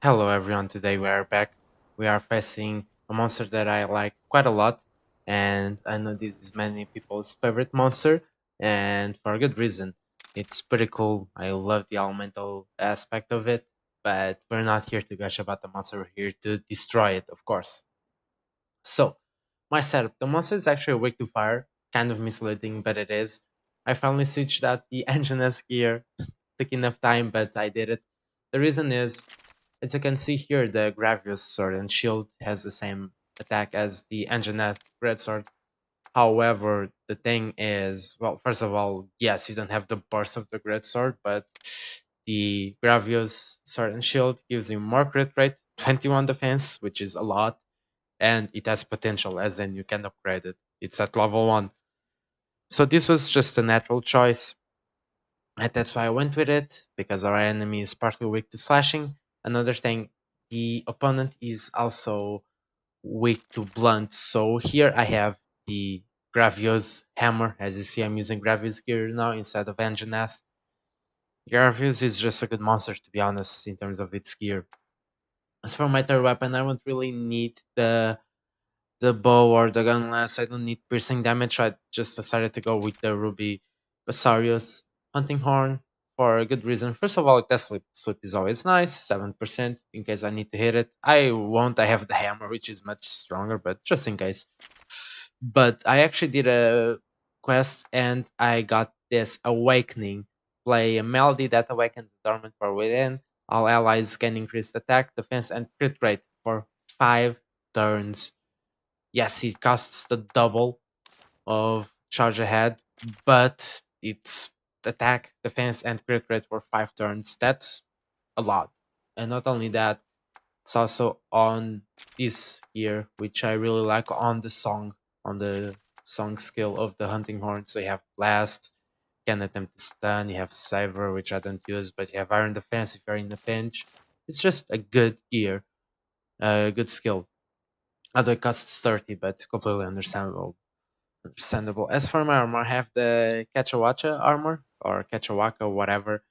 Hello everyone, today we are back. We are facing a monster that I like quite a lot, and I know this is many people's favorite monster, and for a good reason. It's pretty cool. I love the elemental aspect of it, but we're not here to gush about the monster, we're here to destroy it, of course. So, my setup. The monster is actually weak to fire, kind of misleading, but it is. I finally switched out the engineer's gear. Took enough time, but I did it. The reason is, as you can see here, the Gravius sword and shield has the same attack as the Engineer greatsword. However, the thing is, well, first of all, yes, you don't have the burst of the greatsword, but the Gravius sword and shield gives you more crit rate, 21 defense, which is a lot, and it has potential, as in you can upgrade it. It's at level 1. So this was just a natural choice, and that's why I went with it, because our enemy is partly weak to slashing. Another thing, the opponent is also weak to blunt, so here I have the Gravios hammer. As you see, I'm using Gravios gear now instead of Anjanath. Gravios is just a good monster, to be honest, in terms of its gear. As for my third weapon, I won't really need the bow or the gunless. I don't need piercing damage. I just decided to go with the Ruby Basarios hunting horn for a good reason. First of all, test sleep. Sleep is always nice, 7% in case I need to hit it. I won't. I have the hammer, which is much stronger, but just in case. But I actually did a quest and I got this awakening. Play a melody that awakens the dormant power within. All allies can increase attack, defense, and crit rate for 5 turns. Yes, it costs the double of charge ahead, but it's attack, defense, and crit rate for 5 turns. That's a lot. And not only that, it's also on this gear, which I really like on the song skill of the hunting horn. So you have blast, can attempt to stun, you have saver, which I don't use, but you have iron defense if you're in a pinch. It's just a good gear, a good skill. Other costs 30, but completely understandable. Understandable. As for my armor, I have the Kachawacha armor, or Kachawaka, whatever.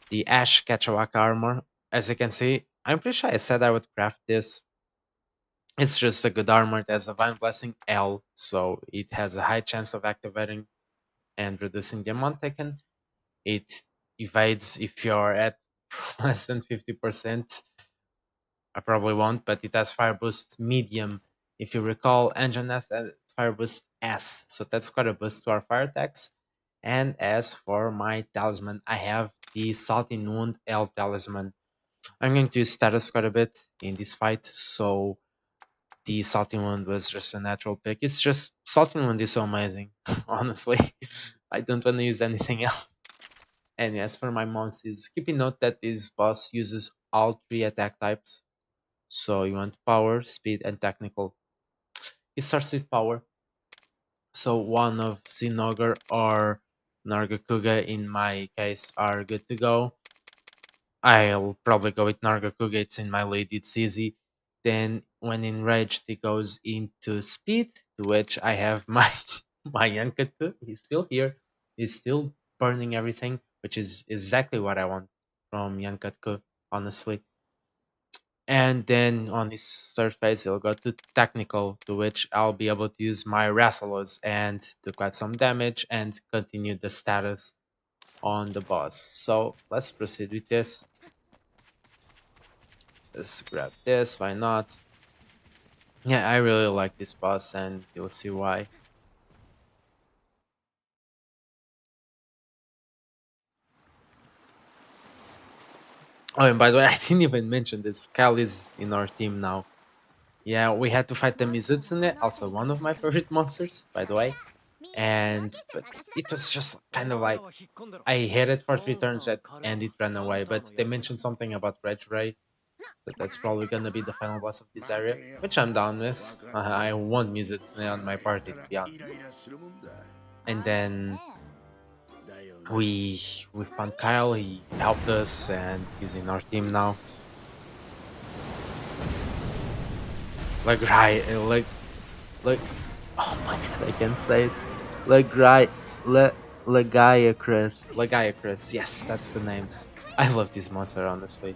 The Ash Kachawaka armor. As you can see, I'm pretty sure I said I would craft this. It's just a good armor. It has a Divine Blessing L, so it has a high chance of activating and reducing the amount taken. It evades if you're at less than 50%. I probably won't, but it has Fire Boost Medium. If you recall, Engine has Fire Boost S, so that's quite a boost to our fire attacks. And as for my talisman, I have the Salting Wound L talisman. I'm going to use status quite a bit in this fight, so the Salting Wound was just a natural pick. It's just Salting Wound is so amazing, honestly. I don't want to use anything else. And as for my monsters, keep in note that this boss uses all 3 attack types. So you want power, speed, and technical. It starts with power. So one of Zinogre or Nargacuga in my case are good to go. I'll probably go with Nargacuga, it's in my lead, it's easy. Then when enraged it goes into speed, to which I have my my Yankatu. He's still here. He's still burning everything, which is exactly what I want from Yankatu, honestly. And then on his third phase he'll go to technical, to which I'll be able to use my Rassalos and do quite some damage and continue the status on the boss. So let's proceed with this. Let's grab this, why not? Yeah, I really like this boss and you'll see why. Oh, and by the way, I didn't even mention this. Cal is in our team now. Yeah, we had to fight the Mizutsune, also one of my favorite monsters, by the way. And but it was just kind of like I hit it for 3 turns and it ran away. But they mentioned something about Reg Ray, that that's probably gonna be the final boss of this area, which I'm down with. I want Mizutsune on my party, to be honest. And then we we found Kyle. He helped us, and he's in our team now. Like right, like oh my god, I can't say it. Lagri, Le, Lagiacrus. Lagiacrus, yes, that's the name. I love this monster, honestly.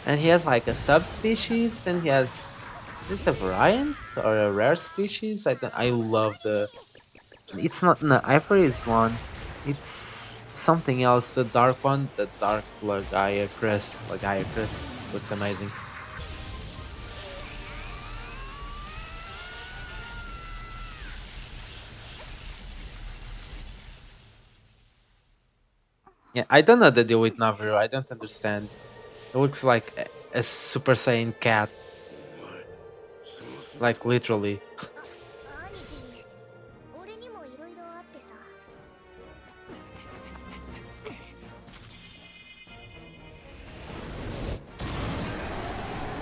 And he has like a subspecies, then he has, is it a variant or a rare species? I love the, it's not the Ivory's one, it's something else, the dark one, the dark Lagiacrus looks amazing. Yeah, I don't know the deal with Naviru, I don't understand. It looks like a Super Saiyan cat, like literally. 兄貴、俺にもいろいろあってさ。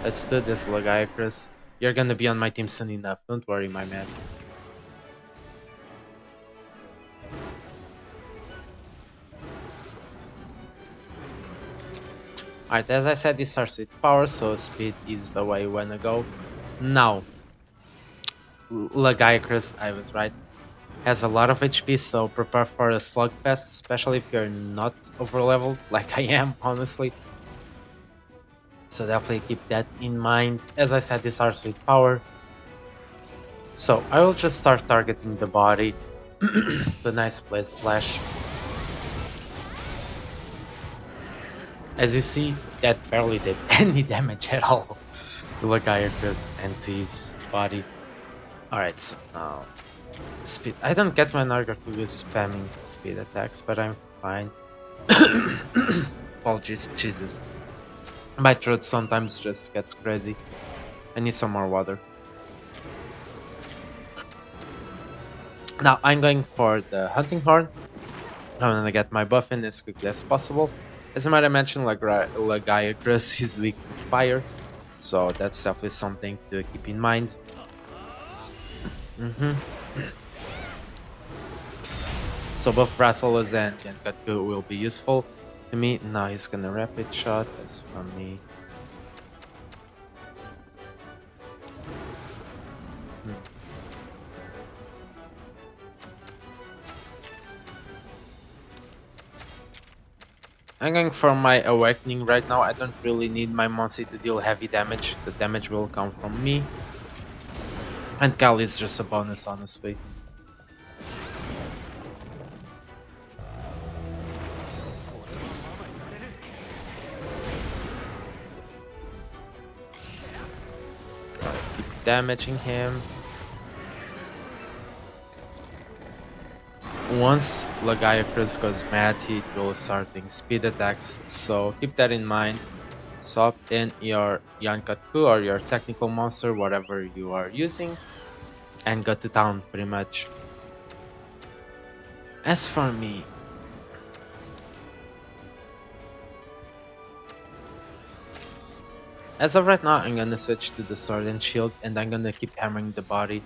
Let's do this, Lagiacrus. You're gonna be on my team soon enough, don't worry, my man. Alright, as I said, this starts with power, so speed is the way you wanna go. Now, Lagiacrus, I was right, has a lot of HP, so prepare for a slugfest, especially if you're not overleveled, like I am, honestly. So definitely keep that in mind. As I said, this starts with power. So I will just start targeting the body. The nice place slash. As you see, that barely did any damage at all to Lagiacrus and to his body. Alright, so now speed. I don't get my Lagiacrus with spamming speed attacks, but I'm fine. Apologies, Jesus. My throat sometimes just gets crazy. I need some more water. Now I'm going for the hunting horn. I'm gonna get my buff in as quickly as possible. As I might have mentioned, Lagiacrus is weak to fire, so that's definitely something to keep in mind. So both Brasilas and Yankatku will be useful to me. Now he's gonna rapid shot, that's for me. I'm going for my awakening right now. I don't really need my Monsi to deal heavy damage. The damage will come from me. And Kali is just a bonus, honestly. Keep damaging him. Once Lagiacrus goes mad, he will start doing speed attacks, so keep that in mind. Swap in your Yankatku or your technical monster, whatever you are using, and go to town, pretty much. As for me, as of right now, I'm gonna switch to the sword and shield, and I'm gonna keep hammering the body.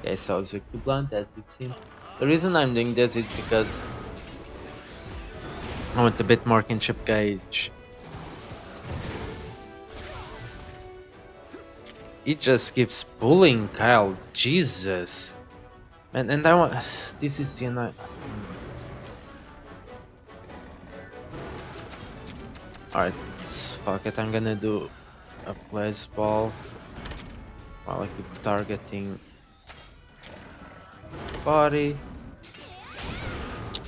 Okay, so it's weak to blunt, as you've seen. The reason I'm doing this is because I want a bit more kinship gauge. He just keeps pulling Kyle, Jesus. And I want, this is, you know. Alright, fuck it, I'm gonna do a place ball while I keep targeting body.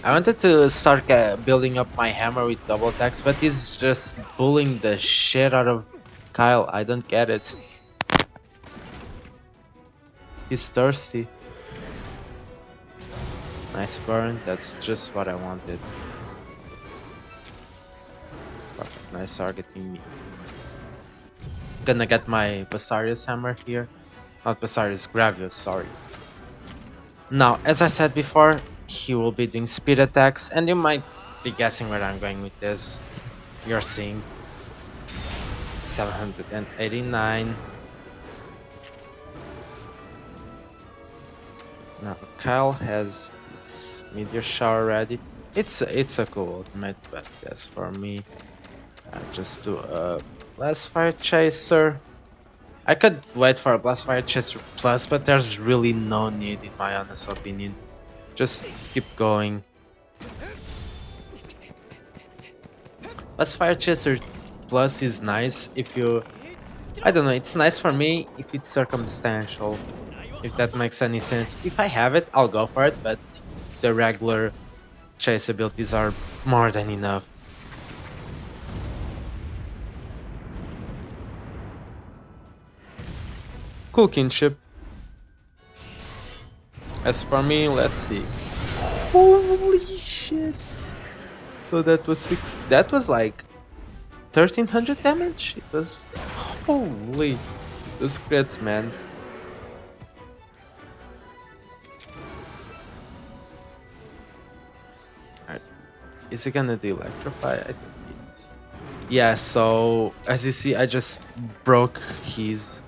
I wanted to start building up my hammer with double attacks, but he's just bullying the shit out of Kyle. I don't get it. He's thirsty. Nice burn, that's just what I wanted. Perfect, nice targeting me. Gonna get my Basarius hammer here. Not Basarius, Gravius, sorry. Now, as I said before, he will be doing speed attacks, and you might be guessing where I'm going with this. You're seeing 789. Now, Kyle has its Meteor Shower ready. It's a cool ultimate, but as for me, I just do a Blast Fire Chaser. I could wait for a Blast Fire Chaser plus, but there's really no need in my honest opinion. Just keep going. Plus Fire Chaser Plus is nice if you... I don't know, it's nice for me if it's circumstantial, if that makes any sense. If I have it, I'll go for it, but the regular chase abilities are more than enough. Cool kinship. As for me, let's see. Holy shit! So that was six. That was like 1300 damage. It was holy. Those crits, man. Alright, is he gonna do electrify? I think he is. Yeah. So as you see, I just broke his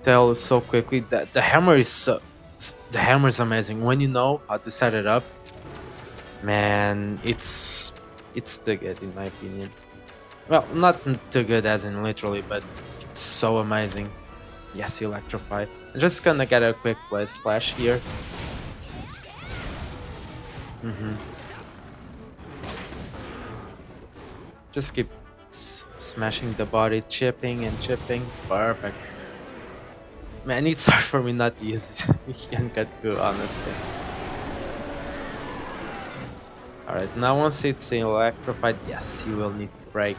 tail so quickly. That the hammer is so. The hammer is amazing when you know how to set it up. Man, it's too good in my opinion. Well, not too good as in literally, but it's so amazing. Yes, electrify. I'm just gonna get a quick blast slash here. Mm-hmm. Just keep smashing the body, chipping and chipping. Perfect. Man, it's hard for me not to use Yankatku, honestly. Alright, now once it's electrified, yes, you will need to break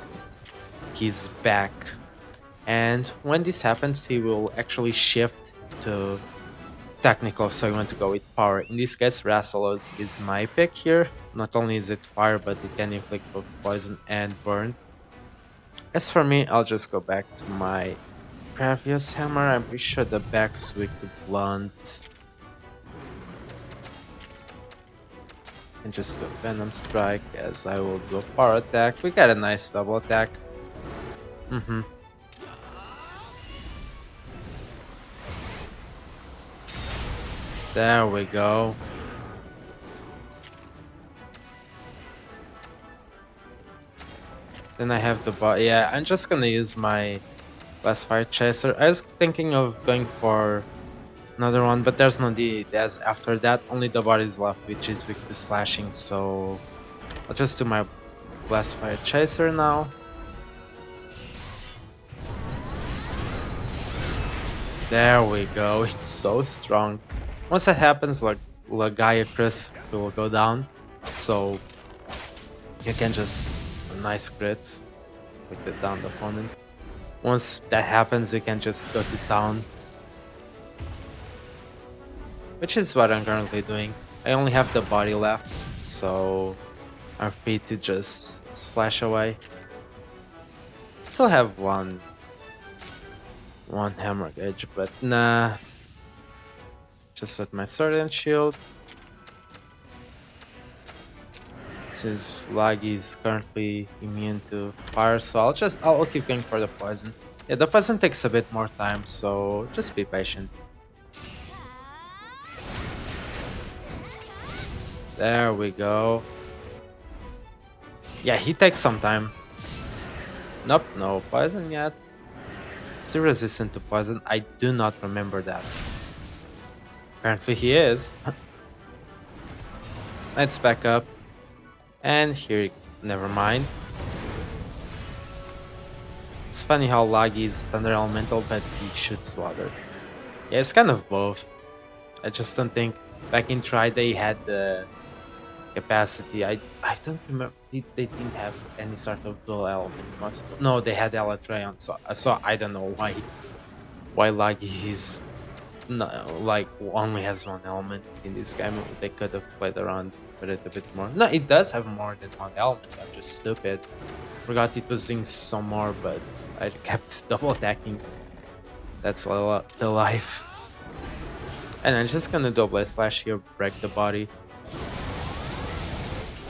his back. And when this happens, he will actually shift to technical, so you want to go with power. In this case, Rassalos is my pick here. Not only is it fire, but it can inflict both poison and burn. As for me, I'll just go back to my previous hammer. I'm pretty sure the back's weak to blunt. And just go Venom Strike as I will do a power attack. We got a nice double attack. There we go. Then I have the bot. Yeah, I'm just gonna use my last Fire Chaser. I was thinking of going for another one, but there's no need, as after that only the body is left, which is weak to slashing, so I'll just do my Blast Fire Chaser now. There we go, it's so strong. Once that happens, like Lagiacrus will go down, so you can just nice crits with the downed opponent. Once that happens, you can just go to town, which is what I'm currently doing. I only have the body left, so I'm free to just slash away. Still have one hammer gauge, but nah. Just with my sword and shield. Since Laggy is currently immune to fire, so I'll keep going for the poison. Yeah, the poison takes a bit more time, so just be patient. There we go. Yeah, he takes some time. Nope, no poison yet. Is he resistant to poison? I do not remember that. Apparently he is. Let's back up. And here, never mind. It's funny how Laggy is thunder elemental, but he shoots water. Yeah, it's kind of both. I just don't think back in Tri they had the capacity. I don't remember. They didn't have any sort of dual element. No, they had Elatreon, so I don't know why Laggy is like only has one element in this game. They could have played around with it a bit more. No, it does have more than one element. I'm just stupid. Forgot it was doing some more, but I kept double attacking. That's the life. And I'm just gonna do a blade slash here, break the body.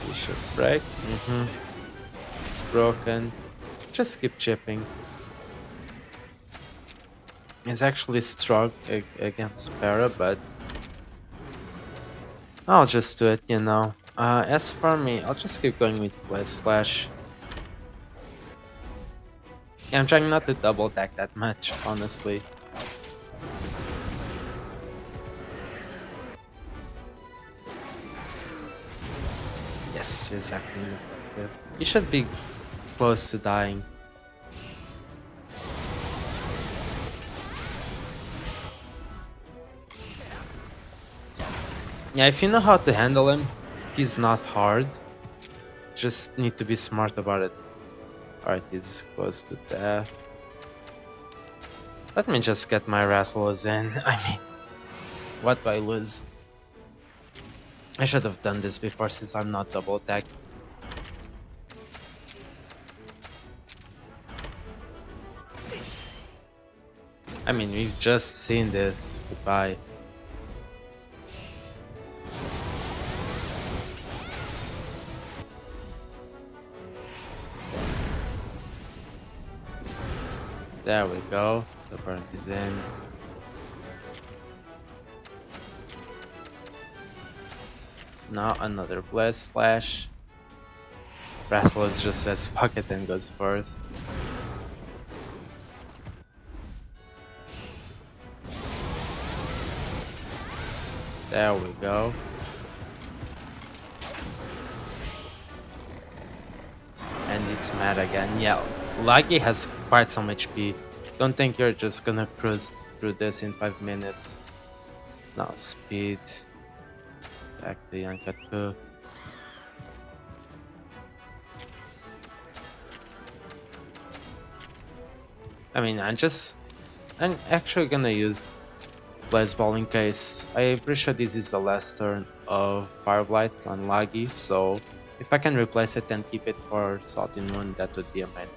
We should break. It's broken. Just keep chipping. It's actually strong against Para, but I'll just do it, you know. As for me, I'll just keep going with Blade Slash. Yeah, I'm trying not to double attack that much, honestly. Yes, exactly. You should be close to dying. Yeah, if you know how to handle him, he's not hard. Just need to be smart about it. Alright, he's close to death. Let me just get my wrestlers in. I mean, what do I lose? I should have done this before since I'm not double attack. I mean, we've just seen this. Goodbye. There we go. The burn is in. Now another blast slash. Wrestlers just says fuck it and goes first. There we go. And it's mad again. Yeah, Lagi has quite some HP. Don't think you're just gonna cruise through this in 5 minutes. Now speed. Back to Yankatu. I mean, I'm actually gonna use Blaze Ball in case. I'm pretty sure this is the last turn of Fire Blight on Lagi, so if I can replace it and keep it for Salty Moon, that would be amazing.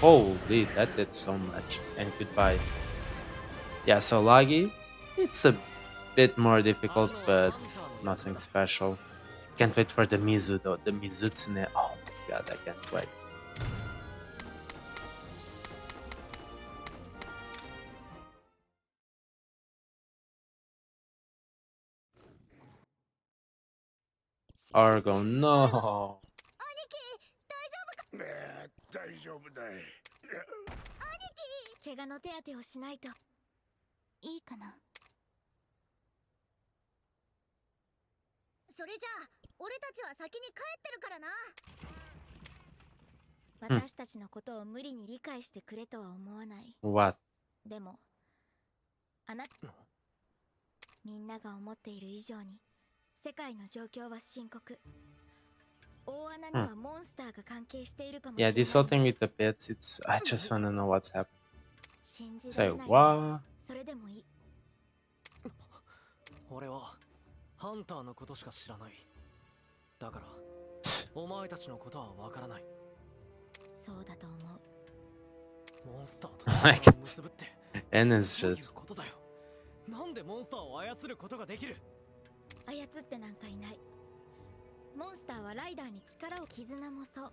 Holy, that did so much. And goodbye. Yeah, so Lagi, it's a bit more difficult, but nothing special. Can't wait for the Mizu though, the Mizutsune. Oh my god, I can't wait. Argo, no. 大丈夫だい。怪我の手当てをしないといいかな。それじゃあ俺たちは先に帰ってるからな。私たちのことを無理に理解してくれとは思わない。 What? でもあなたみんなが思っている以上に世界の状況は深刻。大穴にはモンスターが関係しているかもしれ Yeah, ない。 this whole thing with the pits, it's. I just wanna know what's happening. 信じら Say れないね。 what? それでもいい。俺はハンターのことしか知らない。だからお前たちのことはわからない。そうだと思う。モンスターと仲間を結ぶって And it's どういう just. ことだよ。なんでモンスターを操ることができる。操ってなんかいない。モンスターはライダーに力を。絆もそう。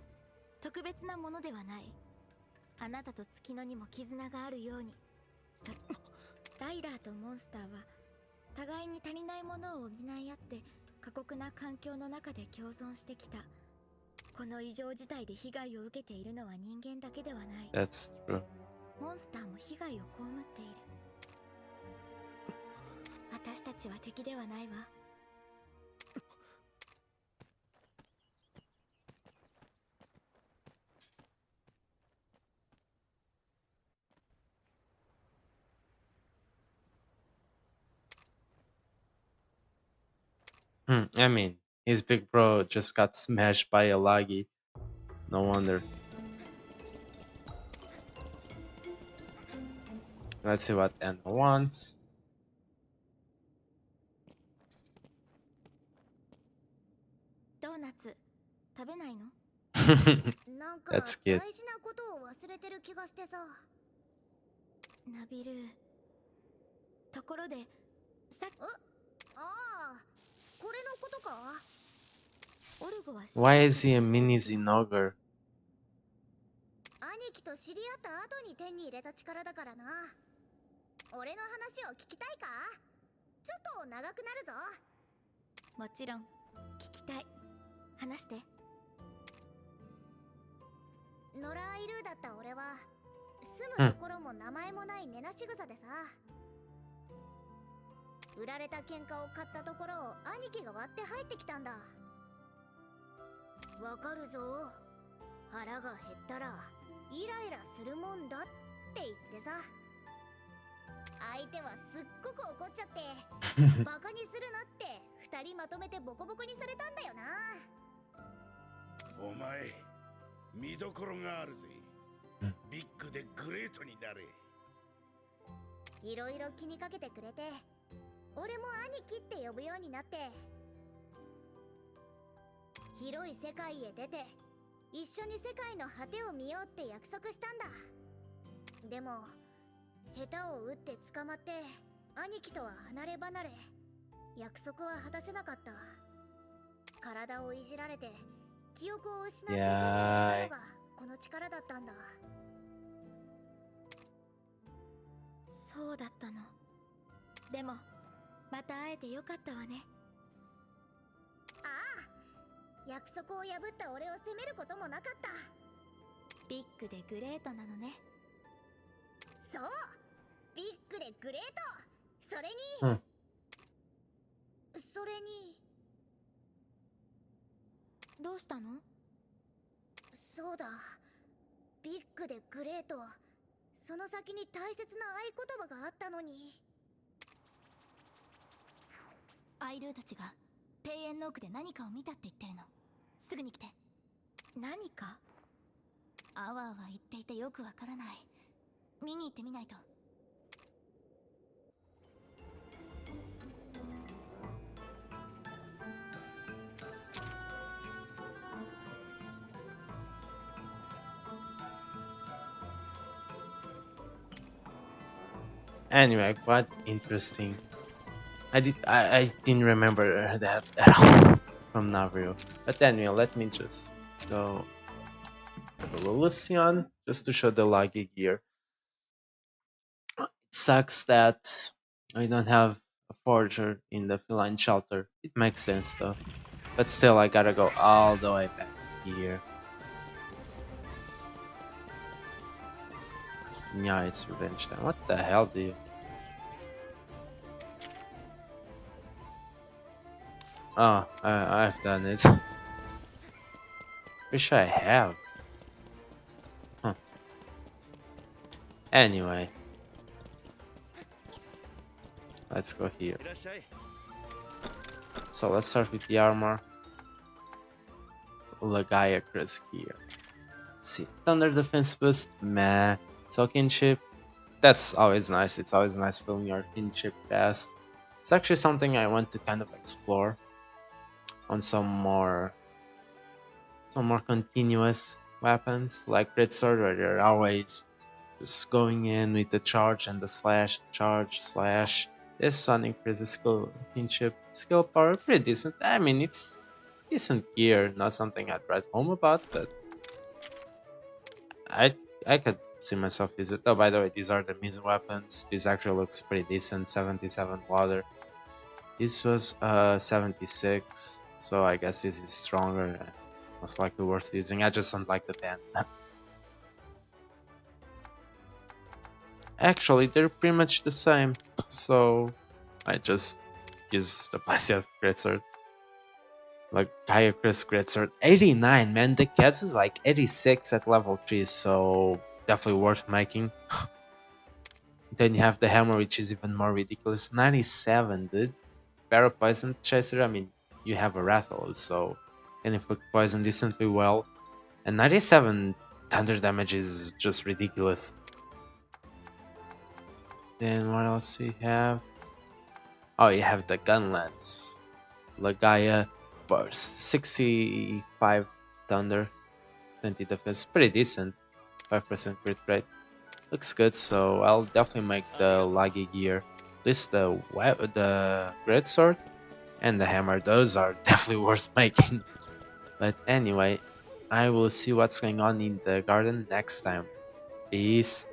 特別なものではない。あなたと月野にも絆があるように。ライダーとモンスターは互いに足りないものを補い合って過酷な環境の中で共存してきた。この異常事態で被害を受けているのは人間だけではない。 That's true. モンスターも被害を被っている。私たちは敵ではないわ。 I mean, his big bro just got smashed by a Lagi. No wonder. Let's see what Anna wants. ドーナツ食べないの？ なんか That's 大 cute. 事なことを忘れてる気がしてさ。ナビル。ところで、さっ。ああ、これのことか？オルゴは知ってる。 Why is he a mini Zinogre? 兄貴と知り合った後に手に入れた力だからな。俺の話を聞きたいか？ちょっと長くなるぞ。もちろん聞きたい。話して。野良アイルーだった俺は住むところも名前もない根なし草でさ。売られた喧嘩を買ったところを兄貴が割って入ってきたんだ。わかるぞ。腹が減ったらイライラするもんだって言ってさ。相手はすっごく怒っちゃってバカにするなって二人まとめてボコボコにされたんだよな。お前見どころがあるぜ。ビッグでグレートになれ。いろいろ気にかけてくれて、俺も兄貴って呼ぶようになって、広い世界へ出て一緒に世界の果てを見ようって約束したんだ。でも下手を打って捕まって兄貴とは離れ離れ、約束は果たせなかった。体をいじられて記憶を失って手に入れたのがこの力だったんだ。そうだったの。でもまた会えてよかったわね。ああ、約束を破った俺を責めることもなかった。ビッグでグレートなのね。そう、ビッグでグレート。それに、それにどうしたの？そうだ、ビッグでグレート、その先に大切な合言葉があったのに。アイルーたちが庭園の奥で何かを見たって言ってるの。すぐに来て。何か？あわあわ言っていてよくわからない。見に行ってみないと。Anyway, quite interesting. I didn't remember that at all from Navrio. But anyway, let me just go to the Lucian just to show the Lagi gear. It sucks that I don't have a forger in the feline shelter. It makes sense though. But still, I gotta go all the way back here. Yeah, it's revenge time. What the hell do you... Oh, I've done it. Wish I have. Huh. Anyway. Let's go here. So let's start with the armor. Lagiacrus gear. Let's see. Thunder defense boost. Meh. So kinship. That's always nice. It's always nice feeling your kinship fast. It's actually something I want to kind of explore on some more continuous weapons like Great Sword, where you're always just going in with the charge and the slash, charge, slash. This one increases skill, kinship, skill power, pretty decent. I mean, it's decent gear, not something I'd write home about, but I could see myself use it. Oh, by the way, these are the Mizu weapons. This actually looks pretty decent. 77 water. This was 76, so I guess this is stronger and most likely worth using. I just don't like the pen. Actually, they're pretty much the same, so I just use the Placius Greatsword. Like Lagiacrus Greatsword, 89, man. The cast is like 86 at level 3, so definitely worth making. Then you have the hammer, which is even more ridiculous. 97, dude. Barrel Poison Chaser, I mean, you have a Rattle, so can inflict poison decently well. And 97 thunder damage is just ridiculous. Then what else we have? Oh, you have the Gun Lance. Lagia Burst. 65 thunder, 20 defense. Pretty decent. 5% crit rate. Looks good, so I'll definitely make the Lagi gear. At least the Great Sword and the hammer. Those are definitely worth making. But anyway, I will see what's going on in the garden next time. Peace.